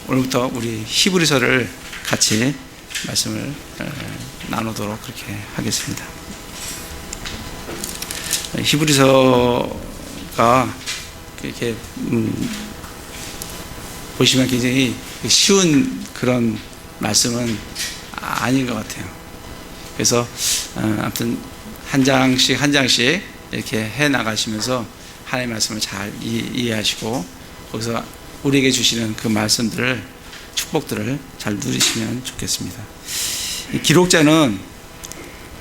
오늘부터 우리 히브리서를 같이 말씀을 나누도록 그렇게 하겠습니다. 히브리서가 이렇게 보시면 굉장히 쉬운 그런 말씀은 아닌 것 같아요. 그래서 아무튼 한 장씩 이렇게 해 나가시면서 하나님의 말씀을 잘 이해하시고 거기서 우리에게 주시는 그 말씀들을, 축복들을 잘 누리시면 좋겠습니다. 이 기록자는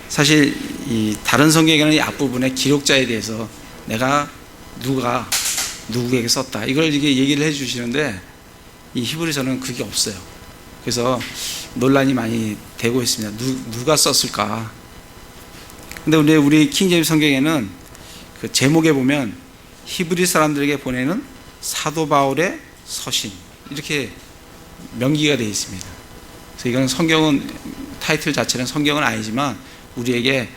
사실 이 다른 성경에는 이 앞부분에 기록자에 대해서 내가 누구에게 썼다 이걸 이게 얘기를 해 주시는데 이 히브리서는 그게 없어요. 그래서 논란이 많이 되고 있습니다. 누가 썼을까? 근데 우리 킹제임스 성경에는 그 제목에 보면 히브리 사람들에게 보내는 사도 바울의 서신 이렇게 명기가 되어 있습니다. 그래서 이건 성경은 타이틀 자체는 성경은 아니지만 우리에게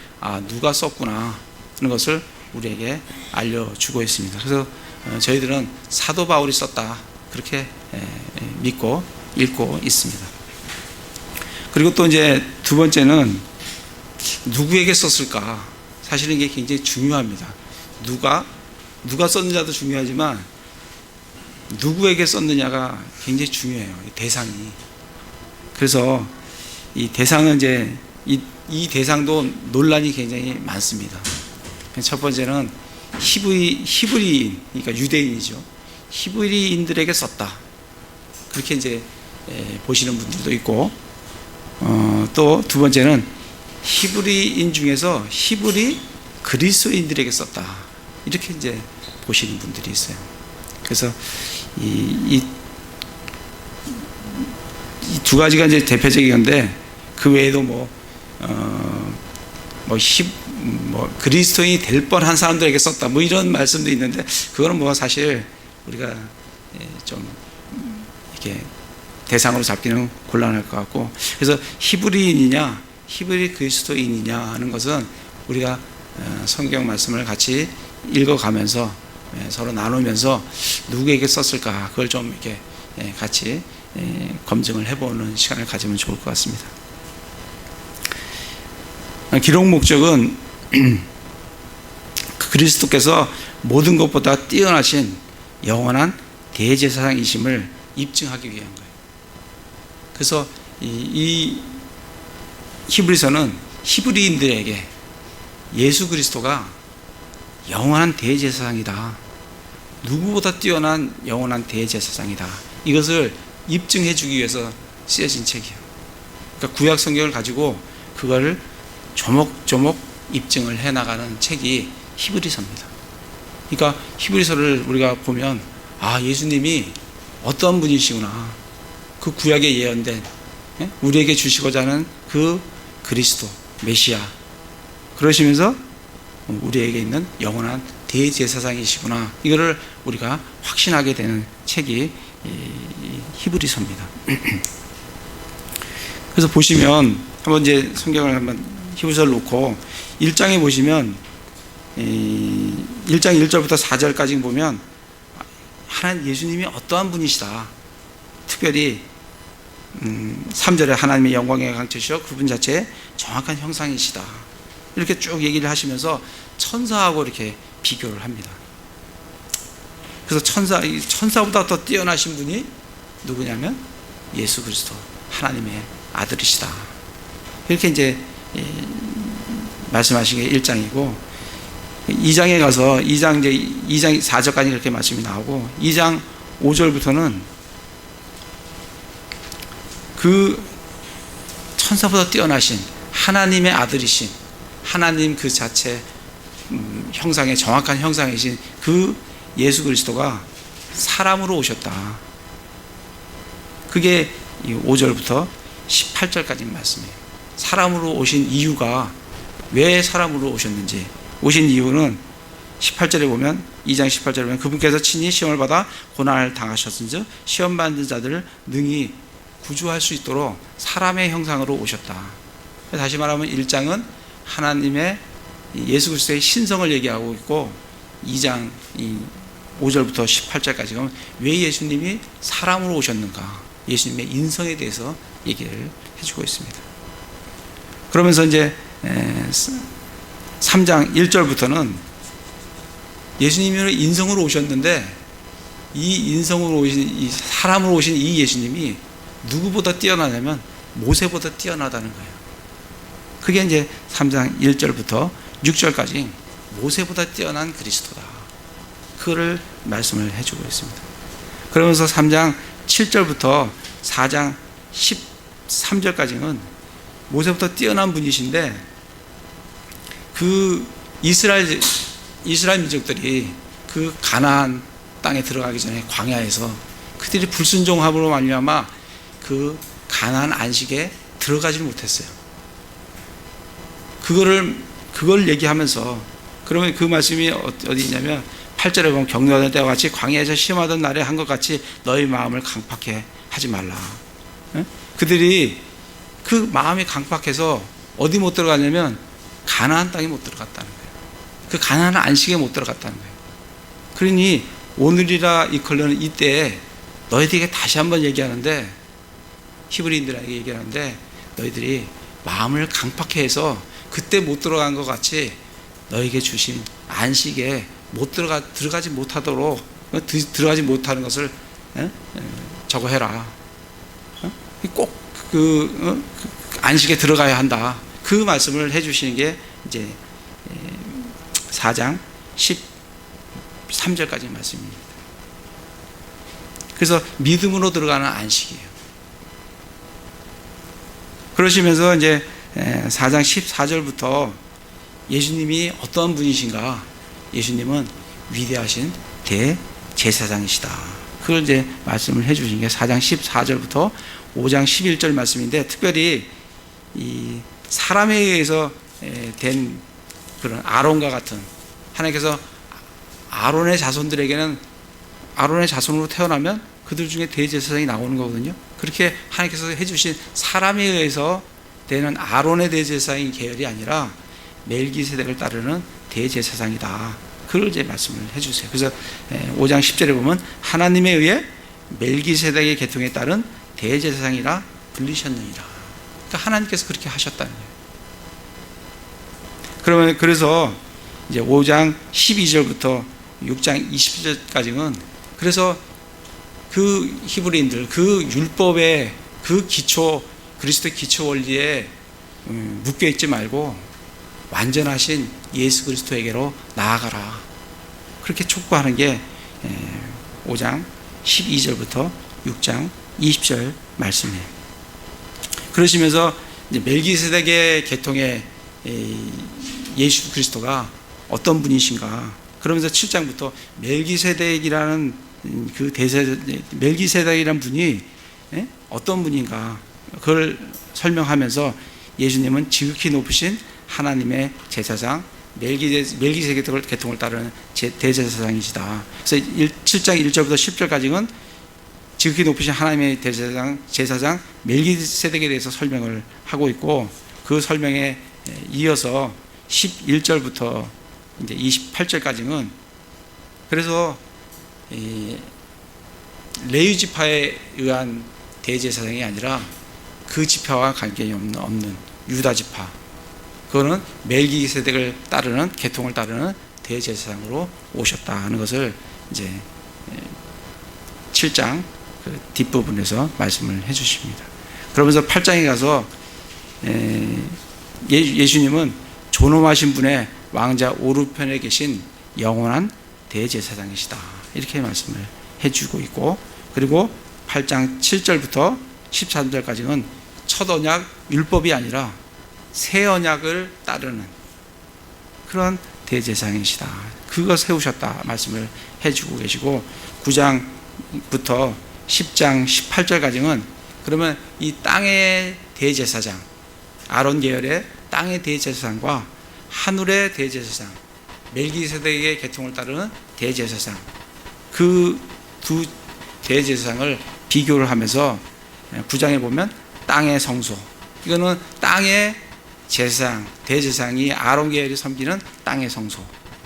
누가 썼구나 하는 것을 우리에게 알려주고 있습니다. 그래서 저희들은 사도 바울이 썼다 그렇게 믿고 읽고 있습니다. 그리고 또 이제 두 번째는 누구에게 썼을까? 사실은 이게 굉장히 중요합니다. 누가 썼느냐도 중요하지만 누구에게 썼느냐가 굉장히 중요해요. 이 대상이. 그래서 이 대상은 이제 이 대상도 논란이 굉장히 많습니다. 첫 번째는 히브리인, 그러니까 유대인이죠. 히브리인들에게 썼다. 그렇게 이제 보시는 분들도 있고, 또 두 번째는 히브리인 중에서 히브리 그리스도인들에게 썼다. 이렇게 이제 보시는 분들이 있어요. 그래서 이 두 가지가 이제 대표적인 건데 그 외에도 그리스도인이 될 뻔한 사람들에게 썼다. 이런 말씀도 있는데 그거는 사실 우리가 좀 이렇게 대상으로 잡기는 곤란할 것 같고 그래서 히브리인이냐 히브리 그리스도인이냐 하는 것은 우리가 성경 말씀을 같이 읽어가면서 서로 나누면서 누구에게 썼을까 그걸 좀 이렇게 같이 검증을 해보는 시간을 가지면 좋을 것 같습니다. 기록 목적은 그리스도께서 모든 것보다 뛰어나신 영원한 대제사장이심을 입증하기 위한 거예요. 그래서 이 히브리서는 히브리인들에게 예수 그리스도가 영원한 대제사장이다. 누구보다 뛰어난 영원한 대제사장이다. 이것을 입증해 주기 위해서 쓰여진 책이에요. 그러니까 구약 성경을 가지고 그거를 조목조목 입증을 해 나가는 책이 히브리서입니다. 그러니까 히브리서를 우리가 보면 예수님이 어떤 분이시구나. 그 구약에 예언된 우리에게 주시고자 하는 그 그리스도 메시아 그러시면서 우리에게 있는 영원한 대제사장이시구나. 이거를 우리가 확신하게 되는 책이 히브리서입니다. 그래서 보시면 한번 이제 성경을 한번 히브리서를 놓고 1장에 보시면 1장 1절부터 4절까지 보면 하나님 예수님이 어떠한 분이시다. 특별히 3절에 하나님의 영광의 강체시여 그분 자체의 정확한 형상이시다. 이렇게 쭉 얘기를 하시면서 천사하고 이렇게 비교를 합니다. 그래서 천사보다 더 뛰어나신 분이 누구냐면 예수 그리스도 하나님의 아들이시다. 이렇게 이제 말씀하신 게 1장이고 2장에 가서 2장 4절까지 이렇게 말씀이 나오고 2장 5절부터는 그 천사보다 뛰어나신 하나님의 아들이신 하나님 그 자체 형상의 정확한 형상이신 그 예수 그리스도가 사람으로 오셨다. 그게 5절부터 18절까지 말씀이에요. 사람으로 오신 이유가 왜 사람으로 오셨는지 오신 이유는 18절에 보면 2장 18절에 보면 그분께서 친히 시험을 받아 고난을 당하셨은즉 시험 받는 자들을 능히 구주할 수 있도록 사람의 형상으로 오셨다. 다시 말하면 1장은 하나님의 예수 그리스도의 신성을 얘기하고 있고 2장 5절부터 18절까지 가면 왜 예수님이 사람으로 오셨는가 예수님의 인성에 대해서 얘기를 해주고 있습니다. 그러면서 이제 3장 1절부터는 예수님이 인성으로 오셨는데 이 인성으로 오신, 이 사람으로 오신 이 예수님이 누구보다 뛰어나냐면 모세보다 뛰어나다는 거예요. 그게 이제 3장 1절부터 6절까지 모세보다 뛰어난 그리스도다. 그거를 말씀을 해주고 있습니다. 그러면서 3장 7절부터 4장 13절까지는 모세보다 뛰어난 분이신데 그 이스라엘 민족들이 그 가나안 땅에 들어가기 전에 광야에서 그들이 불순종함으로 말미암아 그 가나안 안식에 들어가지 못했어요. 그걸 얘기하면서 그러면 그 말씀이 어디 있냐면 8절에 보면 격려하던 때와 같이 광야에서 시험하던 날에 한 것 같이 너희 마음을 강팍해 하지 말라. 그들이 그 마음이 강팍해서 어디 못 들어갔냐면 가나안 땅에 못 들어갔다는 거예요. 그 가나안 안식에 못 들어갔다는 거예요. 그러니 오늘이라 이끌려는 이때에 너희들에게 다시 한번 얘기하는데 히브리인들에게 얘기하는데 너희들이 마음을 강팍해 해서 그때 못 들어간 것 같이 너에게 주신 안식에 들어가지 못하도록 들어가지 못하는 것을 저거 해라. 꼭 그 안식에 들어가야 한다. 그 말씀을 해주시는 게 이제 4장 13절까지 말씀입니다. 그래서 믿음으로 들어가는 안식이에요. 그러시면서 이제 4장 14절부터 예수님이 어떠한 분이신가? 예수님은 위대하신 대제사장이시다. 그걸 이제 말씀을 해주신 게 4장 14절부터 5장 11절 말씀인데 특별히 이 사람에 의해서 된 그런 아론과 같은 하나님께서 아론의 자손들에게는 아론의 자손으로 태어나면 그들 중에 대제사장이 나오는 거거든요. 그렇게 하나님께서 해주신 사람에 의해서 되는 아론의 대제사장의 계열이 아니라 멜기세덱을 따르는 대제사장이다. 그걸 이제 말씀을 해주세요. 그래서 5장 10절에 보면 하나님에 의해 멜기세덱의 계통에 따른 대제사장이라 불리셨느니라. 그러니까 하나님께서 그렇게 하셨다는 거예요. 그래서 이제 5장 12절부터 6장 20절까지는 그래서 그 히브리인들 그 율법의 그 기초 그리스도의 기초 원리에 묶여 있지 말고 완전하신 예수 그리스도에게로 나아가라. 그렇게 촉구하는 게 5장 12절부터 6장 20절 말씀이에요. 그러시면서 이제 멜기세덱의 계통의 예수 그리스도가 어떤 분이신가? 그러면서 7장부터 멜기세덱이라는 멜기세덱이라는 분이 어떤 분인가? 그걸 설명하면서 예수님은 지극히 높으신 하나님의 제사장 멜기세덱 계통을 따르는 대제사장이시다. 그래서 7장 1절부터 10절까지는 지극히 높으신 하나님의 제사장 멜기세덱에 대해서 설명을 하고 있고 그 설명에 이어서 11절부터 이제 28절까지는 그래서 레위 지파에 의한 대제사장이 아니라 그 지파와 관계이 없는 유다 지파, 그거는 멜기세덱을 따르는 계통을 따르는 대제사장으로 오셨다 하는 것을 이제 7장 그 뒷부분에서 말씀을 해주십니다. 그러면서 8장에 가서 예수님은 존엄하신 분의 왕자 오른편에 계신 영원한 대제사장이시다. 이렇게 말씀을 해주고 있고, 그리고 8장 7절부터 13절까지는 첫 언약 율법이 아니라 새 언약을 따르는 그런 대제사장이시다. 그거 세우셨다 말씀을 해주고 계시고, 9장부터 10장 18절까지는 그러면 이 땅의 대제사장, 아론 계열의 땅의 대제사장과 하늘의 대제사장, 멜기세덱의 계통을 따르는 대제사장, 그 두 대제사장을 비교를 하면서 9장에 보면 땅의 성소, 이거는 땅의 제사장, 대제사장이 아론 계열이 섬기는 땅의 성소.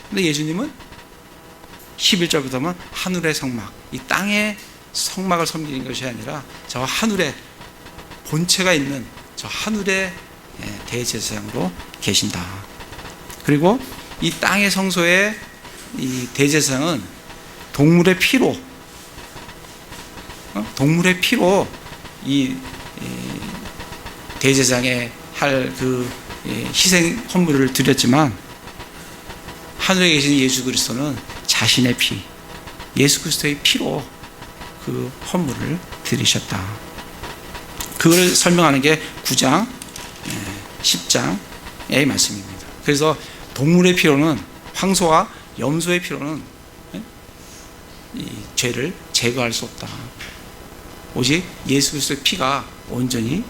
근데 예수님은 11절부터 보면 하늘의 성막, 이 땅의 성막을 섬기는 것이 아니라 저 하늘에 본체가 있는 저 하늘의 대제사장으로 계신다. 그리고 이 땅의 성소의 이 대제사장은 동물의 피로 이 대제사장에 할 그 희생 헌물을 드렸지만 하늘에 계신 예수 그리스도는 자신의 피, 예수 그리스도의 피로 그 헌물을 드리셨다. 그걸 설명하는 게 9장, 10장의 말씀입니다. 그래서 동물의 피로는, 황소와 염소의 피로는 이 죄를 제거할 수 없다. 오직 예수 그리스도의 피가 온전히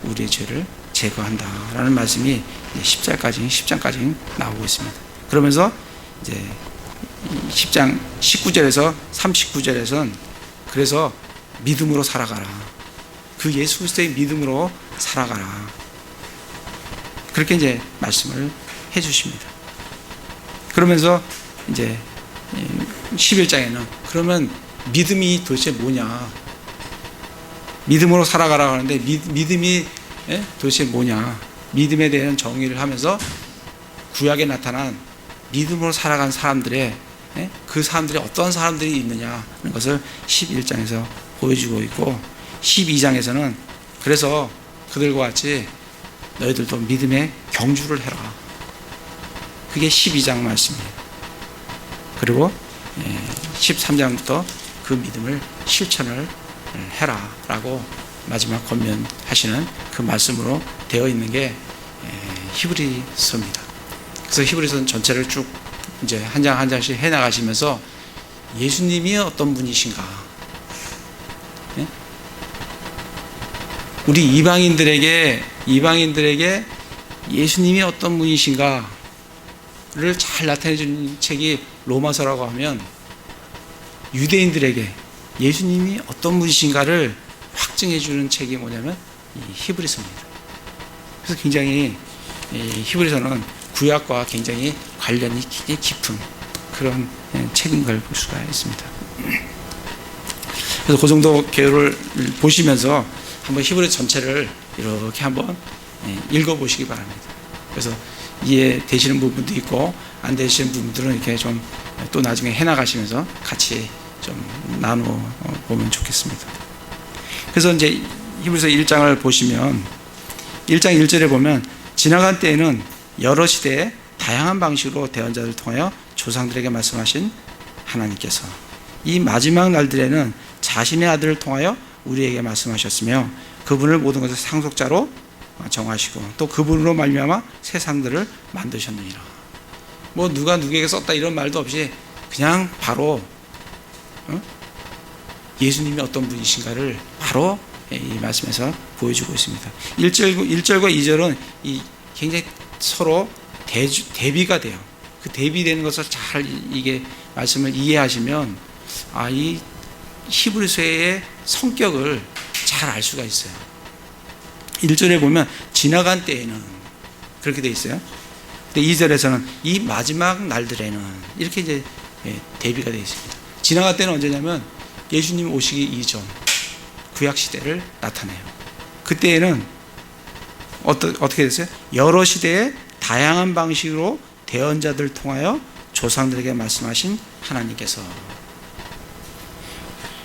우리의 죄를 제거한다라는 말씀이 10장까지 나오고 있습니다. 그러면서 이제 10장 19절에서 39절에서는 그래서 믿음으로 살아가라. 그 예수 그리스도의 믿음으로 살아가라. 그렇게 이제 말씀을 해 주십니다. 그러면서 이제 11장에는 그러면 믿음이 도대체 뭐냐? 믿음으로 살아가라고 하는데 믿음이 도대체 뭐냐? 믿음에 대한 정의를 하면서 구약에 나타난 믿음으로 살아간 사람들의 그 사람들이 어떤 사람들이 있느냐는 것을 11장에서 보여주고 있고 12장에서는 그래서 그들과 같이 너희들도 믿음의 경주를 해라. 그게 12장 말씀이에요. 그리고 13장부터 그 믿음을 실천을 해라 라고 마지막 권면하시는 그 말씀으로 되어 있는 게 히브리서입니다. 그래서 히브리서 전체를 쭉 이제 한 장 한 장씩 해 나가시면서 예수님이 어떤 분이신가, 우리 이방인들에게 예수님이 어떤 분이신가를 잘 나타내 주는 책이 로마서라고 하면 유대인들에게 예수님이 어떤 분이신가를 확증해 주는 책이 뭐냐면 이 히브리서입니다. 그래서 굉장히 이 히브리서는 구약과 굉장히 관련이 굉장히 깊은 그런 책인 걸 볼 수가 있습니다. 그래서 그 정도 개요를 보시면서 한번 히브리 전체를 이렇게 한번 읽어보시기 바랍니다. 그래서 이해되시는 부분도 있고 안 되시는 부분들은 이렇게 좀 또 나중에 해나가시면서 같이 좀 나누어 보면 좋겠습니다. 그래서 이제 히브리서 1장을 보시면 1장 1절에 보면 지나간 때에는 여러 시대에 다양한 방식으로 대언자들을 통하여 조상들에게 말씀하신 하나님께서 이 마지막 날들에는 자신의 아들을 통하여 우리에게 말씀하셨으며 그분을 모든 것의 상속자로 정하시고 또 그분으로 말미암아 세상들을 만드셨느니라. 뭐 누가 누구에게 썼다 이런 말도 없이 그냥 바로 예수님이 어떤 분이신가를 바로 이 말씀에서 보여주고 있습니다. 1절과 2절은 이 굉장히 서로 대비가 돼요. 그 대비되는 것을 잘 이게 말씀을 이해하시면 이 히브리서의 성격을 잘 알 수가 있어요. 1절에 보면 지나간 때에는 그렇게 돼 있어요. 근데 2절에서는 이 마지막 날들에는 이렇게 이제 대비가 되어 있습니다. 지나간 때는 언제냐면 예수님 오시기 이전 구약 시대를 나타내요. 그때에는 어떻게 됐어요? 여러 시대에 다양한 방식으로 대언자들을 통하여 조상들에게 말씀하신 하나님께서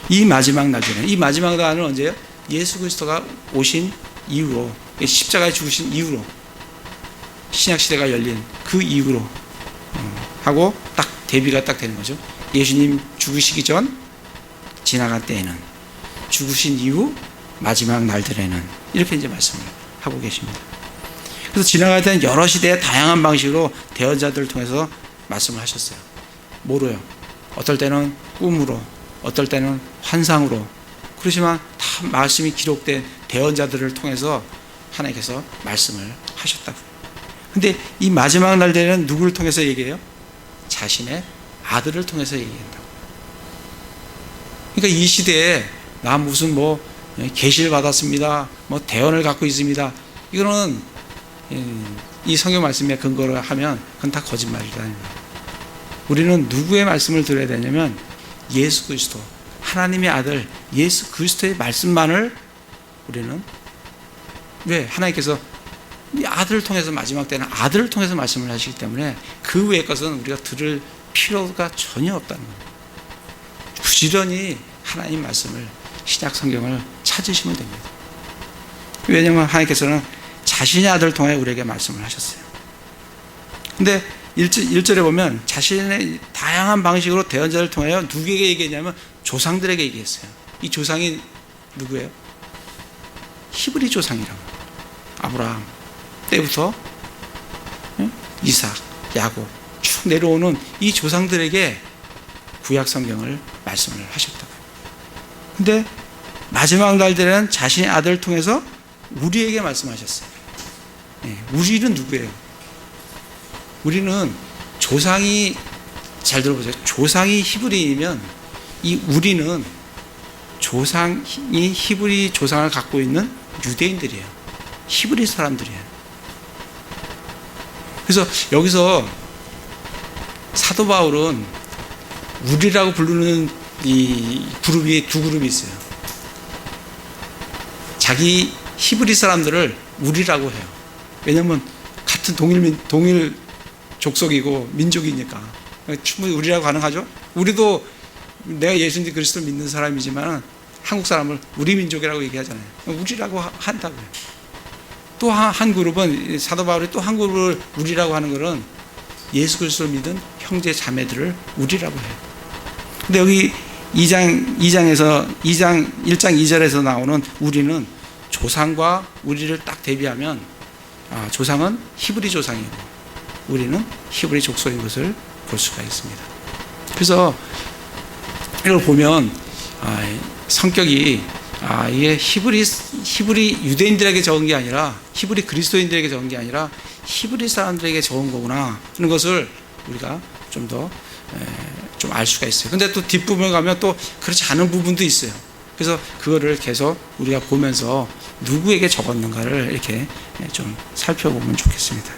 이 마지막 날에는 이 마지막 날은 언제예요? 예수 그리스도가 오신 이후로 십자가에 죽으신 이후로 신약 시대가 열린 그 이후로 하고 딱 대비가 딱 되는 거죠. 예수님 죽으시기 전 지나간 때에는 죽으신 이후 마지막 날들에는 이렇게 이제 말씀을 하고 계십니다. 그래서 지나갈 때는 여러 시대의 다양한 방식으로 대언자들을 통해서 말씀을 하셨어요. 뭐로요? 어떨 때는 꿈으로, 어떨 때는 환상으로. 그렇지만 다 말씀이 기록된 대언자들을 통해서 하나님께서 말씀을 하셨다고. 근데 이 마지막 날에는 누구를 통해서 얘기해요? 자신의 아들을 통해서 얘기한다고. 그러니까 이 시대에 나 무슨 뭐 계시를 받았습니다, 뭐 대언을 갖고 있습니다, 이거는 이 성경 말씀에 근거를 하면 그건 다 거짓말이다. 우리는 누구의 말씀을 들어야 되냐면 예수 그리스도 하나님의 아들 예수 그리스도의 말씀만을 우리는, 왜? 하나님께서 이 아들을 통해서, 마지막 때는 아들을 통해서 말씀을 하시기 때문에 그 외의 것은 우리가 들을 필요가 전혀 없다는 겁니다. 부지런히 하나님 말씀을, 신약 성경을 찾으시면 됩니다. 왜냐하면 하나님께서는 자신의 아들을 통해 우리에게 말씀을 하셨어요. 근데 1절에 보면 자신의 다양한 방식으로 대언자를 통하여 누구에게 얘기했냐면 조상들에게 얘기했어요. 이 조상이 누구예요? 히브리 조상이라고. 아브라함 때부터 이삭, 야곱 쭉 내려오는 이 조상들에게 구약 성경을 말씀을 하셨다고요. 근데 마지막 날들에는 자신의 아들을 통해서 우리에게 말씀하셨어요. 우리는 누구예요? 우리는 조상이, 잘 들어보세요. 조상이 히브리이면 이 우리는 조상이 히브리 조상을 갖고 있는 유대인들이에요. 히브리 사람들이에요. 그래서 여기서 사도 바울은 우리라고 부르는 이 그룹이 두 그룹이 있어요. 자기 히브리 사람들을 우리라고 해요. 왜냐하면 같은 동일 족속이고 민족이니까 충분히 우리라고 가능하죠. 우리도 내가 예수 그리스도를 믿는 사람이지만 한국 사람을 우리 민족이라고 얘기하잖아요. 우리라고 한다고요. 또 한 그룹은, 사도 바울이 또 한 그룹을 우리라고 하는 것은 예수 그리스도를 믿은 형제 자매들을 우리라고 해요. 근데 여기 1장 2절에서 나오는 우리는 조상과 우리를 딱 대비하면, 조상은 히브리 조상이고 우리는 히브리 족속인 것을 볼 수가 있습니다. 그래서 이걸 보면 성격이 이게 히브리 유대인들에게 적은 게 아니라, 히브리 그리스도인들에게 적은 게 아니라 히브리 사람들에게 적은 거구나 하는 것을 우리가 좀 더 좀 알 수가 있어요. 근데 또 뒷부분에 가면 또 그렇지 않은 부분도 있어요. 그래서 그거를 계속 우리가 보면서 누구에게 적었는가를 이렇게 좀 살펴보면 좋겠습니다.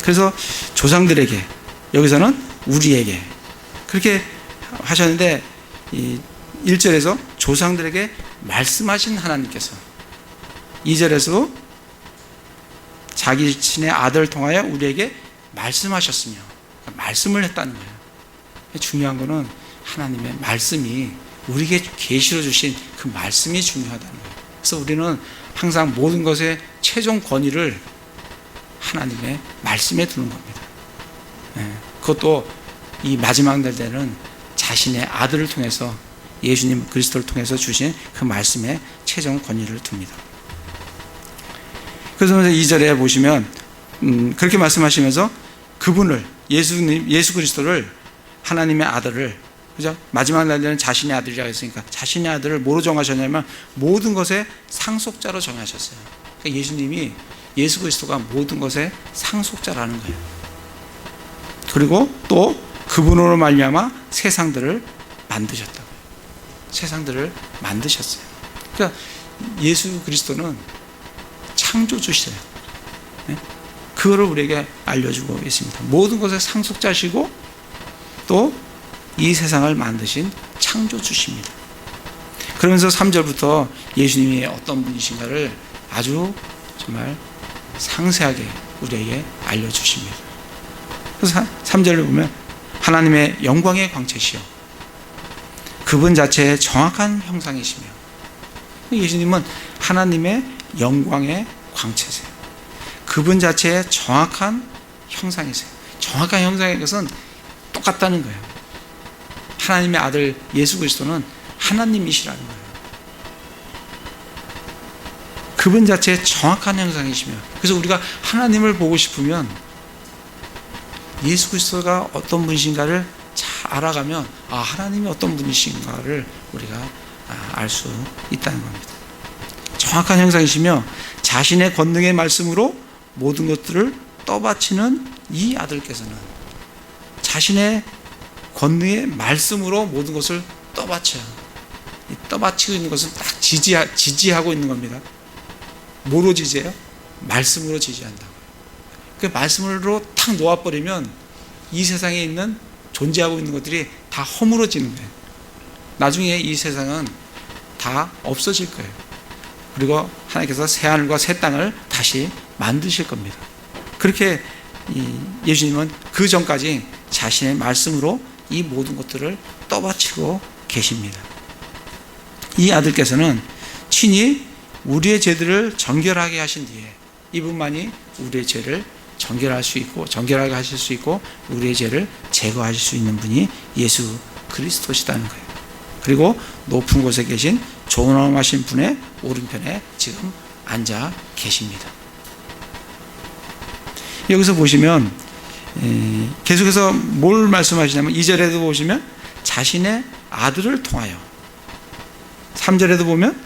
그래서 조상들에게, 여기서는 우리에게 그렇게 하셨는데, 이 1절에서 조상들에게 말씀하신 하나님께서 2절에서도 자기 친의 아들을 통하여 우리에게 말씀하셨으며, 말씀을 했다는 거예요. 중요한 거는 하나님의 말씀이, 우리에게 계시로 주신 그 말씀이 중요하다는 거예요. 그래서 우리는 항상 모든 것의 최종 권위를 하나님의 말씀에 두는 겁니다. 그것도 이 마지막 날 때는 자신의 아들을 통해서, 예수님 그리스도를 통해서 주신 그 말씀에 최종 권위를 둡니다. 그래서 2절에 보시면 그렇게 말씀하시면서 그분을, 예수 그리스도를, 하나님의 아들을, 그죠? 마지막 날에는 자신의 아들이라고 했으니까 자신의 아들을 뭐로 정하셨냐면 모든 것의 상속자로 정하셨어요. 그러니까 예수님이, 예수 그리스도가 모든 것의 상속자라는 거예요. 그리고 또 그분으로 말미암아 세상들을 만드셨다고요. 세상들을 만드셨어요. 그러니까 예수 그리스도는 창조주시세요. 그거를 우리에게 알려주고 있습니다. 모든 것의 상속자시고 또 이 세상을 만드신 창조주십니다. 그러면서 3절부터 예수님이 어떤 분이신가를 아주 정말 상세하게 우리에게 알려주십니다. 그래서 3절을 보면 하나님의 영광의 광채시요 그분 자체의 정확한 형상이시며, 예수님은 하나님의 영광의 광채세요. 그분 자체의 정확한 형상이세요. 정확한 형상의 것은 똑같다는 거예요. 하나님의 아들 예수 그리스도는 하나님이시라는 거예요. 그분 자체의 정확한 형상이시며, 그래서 우리가 하나님을 보고 싶으면 예수 그리스도가 어떤 분이신가를 잘 알아가면 하나님이 어떤 분이신가를 우리가 알 수 있다는 겁니다. 정확한 형상이시며 자신의 권능의 말씀으로 모든 것들을 떠받치는 이 아들께서는 자신의 권능의 말씀으로 모든 것을 떠받쳐요. 떠받치고 있는 것은 딱 지지하고 있는 겁니다. 뭐로 지지해요? 말씀으로 지지한다고요. 그 말씀으로 탁 놓아버리면 이 세상에 있는 존재하고 있는 것들이 다 허물어지는 거예요. 나중에 이 세상은 다 없어질 거예요. 그리고 하나님께서 새 하늘과 새 땅을 다시 만드실 겁니다. 그렇게 예수님은 그 전까지 자신의 말씀으로 이 모든 것들을 떠받치고 계십니다. 이 아들께서는 친히 우리의 죄들을 정결하게 하신 뒤에 이분만이 우리의 죄를 정결할 수 있고 정결하게 하실 수 있고 우리의 죄를 제거하실 수 있는 분이 예수 그리스도시다는 거예요. 그리고 높은 곳에 계신 존엄하신 분의 오른편에 지금 앉아 계십니다. 여기서 보시면 계속해서 뭘 말씀하시냐면 2절에도 보시면 자신의 아들을 통하여, 3절에도 보면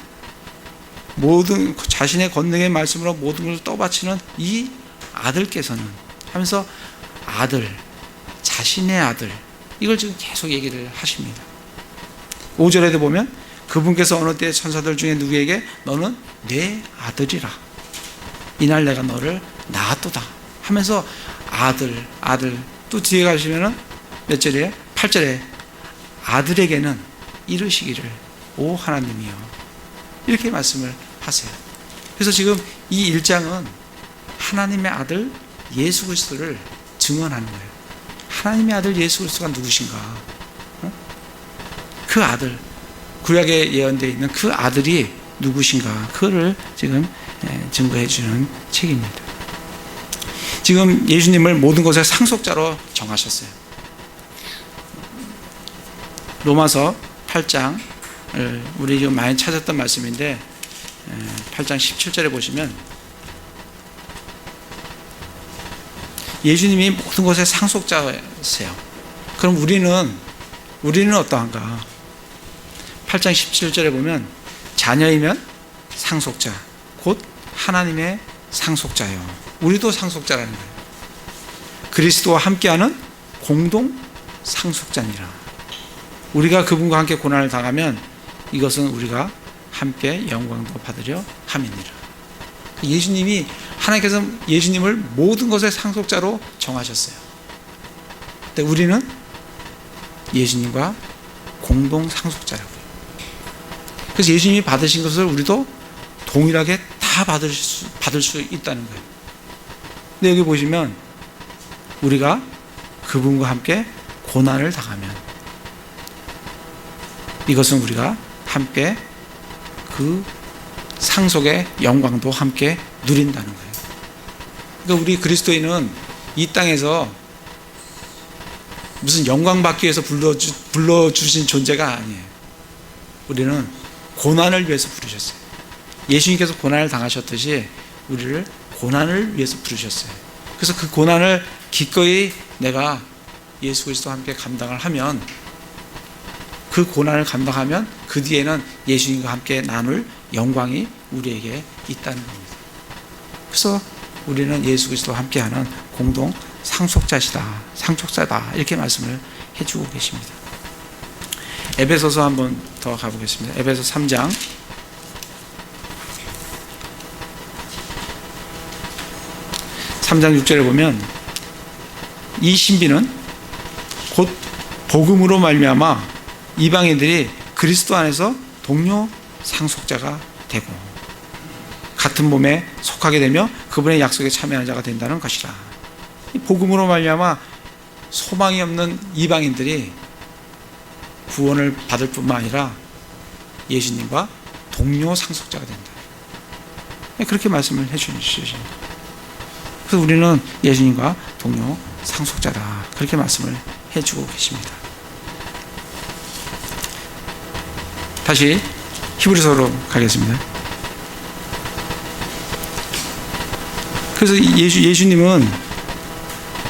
모든 자신의 권능의 말씀으로 모든 것을 떠받치는 이 아들께서는 하면서 아들, 자신의 아들, 이걸 지금 계속 얘기를 하십니다. 5절에도 보면 그분께서 어느 때 천사들 중에 누구에게 너는 내 아들이라, 이날 내가 너를 낳았도다 하면서 아들, 또 뒤에 가시면은 몇 절에 8절에 아들에게는 이르시기를 오 하나님이여, 이렇게 말씀을 하세요. 그래서 지금 이 1장은 하나님의 아들 예수 그리스도를 증언하는 거예요. 하나님의 아들 예수 그리스도가 누구신가? 그 아들, 구약에 예언되어 있는 그 아들이 누구신가? 그거를 지금 증거해 주는 책입니다. 지금 예수님을 모든 것의 상속자로 정하셨어요. 로마서 8장을 우리 지금 많이 찾았던 말씀인데 8장 17절에 보시면 예수님이 모든 것의 상속자세요. 그럼 우리는 어떠한가? 8장 17절에 보면 자녀이면 상속자, 곧 하나님의 상속자요. 우리도 상속자라는 거예요. 그리스도와 함께하는 공동 상속자니라. 우리가 그분과 함께 고난을 당하면 이것은 우리가 함께 영광도 받으려 함이니라. 예수님이, 하나님께서 예수님을 모든 것의 상속자로 정하셨어요. 근데 우리는 예수님과 공동 상속자라고요. 그래서 예수님이 받으신 것을 우리도 동일하게 다 받을 수 있다는 거예요. 근데 여기 보시면 우리가 그분과 함께 고난을 당하면 이것은 우리가 함께 그 상속의 영광도 함께 누린다는 거예요. 그러니까 우리 그리스도인은 이 땅에서 무슨 영광 받기 위해서 불러주신 존재가 아니에요. 우리는 고난을 위해서 부르셨어요. 예수님께서 고난을 당하셨듯이 우리를 고난을 위해서 부르셨어요. 그래서 그 고난을 기꺼이 내가 예수 그리스도와 함께 감당을 하면, 그 고난을 감당하면 그 뒤에는 예수님과 함께 나눌 영광이 우리에게 있다는 겁니다. 그래서 우리는 예수 그리스도와 함께하는 공동 상속자다 이렇게 말씀을 해주고 계십니다. 에베소서 한번 더 가보겠습니다. 에베소 3장 6절에 보면 이 신비는 곧 복음으로 말미암아 이방인들이 그리스도 안에서 동료 상속자가 되고 같은 몸에 속하게 되며 그분의 약속에 참여하는 자가 된다는 것이라. 이 복음으로 말미암아 소망이 없는 이방인들이 구원을 받을 뿐만 아니라 예수님과 동료 상속자가 된다. 그렇게 말씀을 해주십니다. 그래서 우리는 예수님과 동료 상속자다, 그렇게 말씀을 해주고 계십니다. 다시 히브리서로 가겠습니다. 그래서 예수님은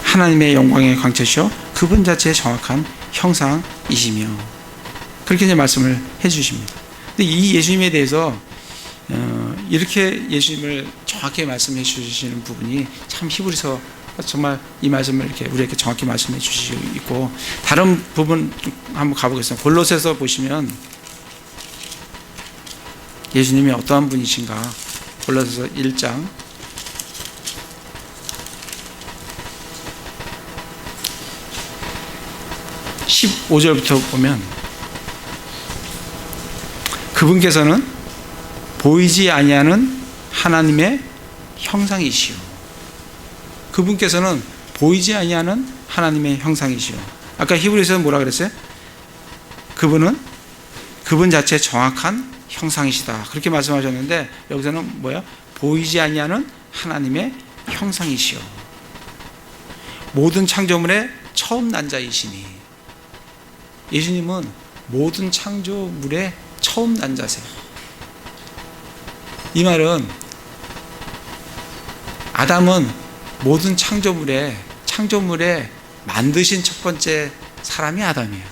하나님의 영광의 광채시요 그분 자체의 정확한 형상이시며, 그렇게 이제 말씀을 해주십니다. 근데 이 예수님에 대해서 이렇게 예수님을 정확히 말씀해 주시는 부분이 참 히브리서 정말 이 말씀을 이렇게 우리에게 정확히 말씀해 주시고 있고, 다른 부분 한번 가보겠습니다. 골로새서 보시면 예수님이 어떠한 분이신가? 골로새서 1장 15절부터 보면 그분께서는 보이지 아니하는 하나님의 형상이시오. 그분께서는 보이지 아니하는 하나님의 형상이시오. 아까 히브리서는 뭐라 그랬어요? 그분은 그분 자체의 정확한 형상이시다. 그렇게 말씀하셨는데 여기서는 뭐야? 보이지 아니하는 하나님의 형상이시오. 모든 창조물의 처음 난 자이시니, 예수님은 모든 창조물의 처음 난 자세요. 이 말은 아담은 모든 창조물에 만드신 첫 번째 사람이 아담이에요.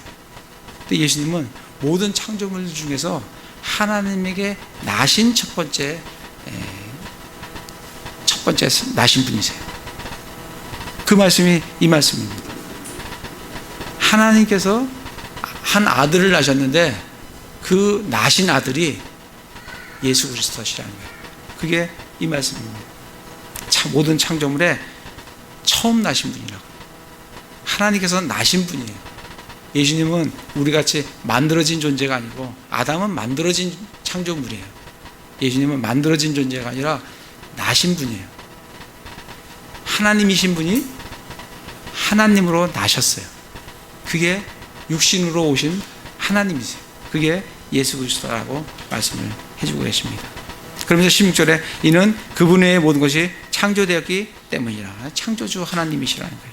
근데 예수님은 모든 창조물 중에서 하나님에게 나신 첫 번째 나신 분이세요. 그 말씀이 이 말씀입니다. 하나님께서 한 아들을 낳으셨는데 그 나신 아들이 예수 그리스도시라는 거예요. 그게 이 말씀입니다. 모든 창조물에 처음 나신 분이라고. 하나님께서 나신 분이에요. 예수님은 우리같이 만들어진 존재가 아니고, 아담은 만들어진 창조물이에요. 예수님은 만들어진 존재가 아니라 나신 분이에요. 하나님이신 분이 하나님으로 나셨어요. 그게 육신으로 오신 하나님이세요. 그게 예수 그리스도라고 말씀을 해주고 계십니다. 그러면서 16절에 이는 그분 외에 모든 것이 창조되었기 때문이라. 창조주 하나님이시라는 거예요.